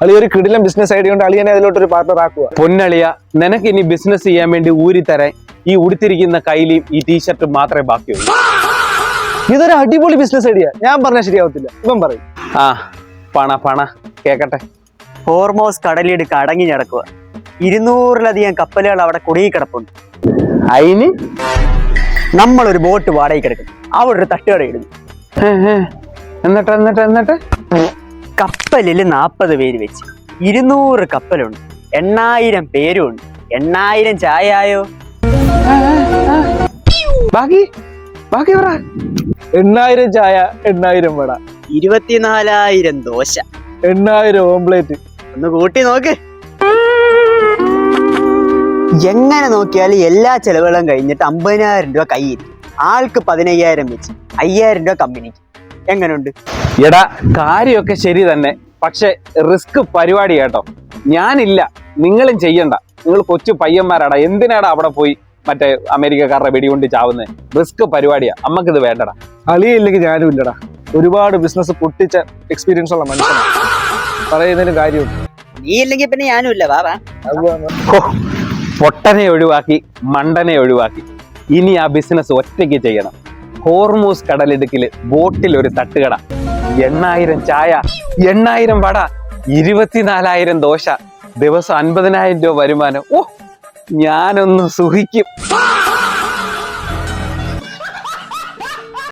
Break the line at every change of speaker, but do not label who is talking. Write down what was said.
അളി ഒരു കിടിലം ബിസിനസ് ഐഡിയ കൊണ്ട് അളിയനെ അതിലോട്ടൊരു പാർട്ണർ ആക്കുക.
പൊന്നളിയ, നിനക്ക് ഇനി ബിസിനസ് ചെയ്യാൻ വേണ്ടി ഊരി തരാൻ ഈ ഉടുത്തിരിക്കുന്ന കൈലിയും ഈ ടീഷർട്ടും മാത്രമേ ബാക്കിയുള്ളൂ.
ഇതൊരു അടിപൊളി ബിസിനസ് ഐഡിയ. ഞാൻ പറഞ്ഞാൽ ശരിയാവത്തില്ല, ഇവൻ പറയും.
ആ പണ കേക്കട്ടെ.
ഹോർമോസ് കടലിടുക്ക് അടങ്ങി നടക്കുക. 200-ലധികം കപ്പലുകൾ അവിടെ കുടുങ്ങി കിടപ്പുണ്ട്.
അയിന്
നമ്മളൊരു ബോട്ട് വാടകയ്ക്ക് എടുക്കും, അവിടെ ഒരു തട്ടുകട ഇടുന്നു.
എന്നിട്ട്
കപ്പലിൽ 40 പേര് വെച്ച് 200 കപ്പലുണ്ട്, 8000 പേരുണ്ട്. 8000 ചായ ആയോ?
ബാക്കി പറ.
8000 ചായ, 8000 വട,
24,000 ദോശ,
8000 ഓംപ്ലേറ്റ്.
ഒന്ന് കൂട്ടി നോക്ക്. എങ്ങനെ നോക്കിയാലും എല്ലാ ചെലവുകളും കഴിഞ്ഞിട്ട് 50,000 രൂപ കയ്യിൽ, ആൾക്ക് 15,000 വെച്ച് 5,000 രൂപ കമ്പനിക്ക്. എങ്ങനെയുണ്ട്?
എടാ, കാര്യമൊക്കെ ശരി തന്നെ, പക്ഷെ റിസ്ക് പരിപാടി കേട്ടോ. ഞാനില്ല, നിങ്ങളും ചെയ്യണ്ട. നിങ്ങൾ കൊച്ചു പയ്യന്മാരാടാ, എന്തിനാടാ അവിടെ പോയി മറ്റേ അമേരിക്കക്കാരുടെ വെടികൊണ്ട് ചാവുന്നത്? റിസ്ക് പരിപാടിയാ, അമ്മക്കിത് വേണ്ടടാ.
അളിയില്ലെങ്കിൽ ഞാനും ഇല്ലടാ. ഒരുപാട് ബിസിനസ് പൊട്ടിച്ച എക്സ്പീരിയൻസ് ഉള്ള മനുഷ്യനാണ്, പറയുന്നതിന് കാര്യമുണ്ട്.
നീ ഇല്ലെങ്കിൽ പിന്നെ ഞാനും ഇല്ല. വാ.
പൊട്ടനെ ഒഴിവാക്കി, മണ്ടനെ ഒഴിവാക്കി. ഇനി ആ ബിസിനസ് ഒറ്റയ്ക്ക് ചെയ്യണം. ഹോർമൂസ് കടലിടുക്കില് ബോട്ടിൽ ഒരു തട്ടുകട, 8000 ചായ, 8000 വട, 24,000 ദോശ, ദിവസം 50,000 രൂപ വരുമാനം. ഓ, ഞാനൊന്ന് സുഖിക്കും.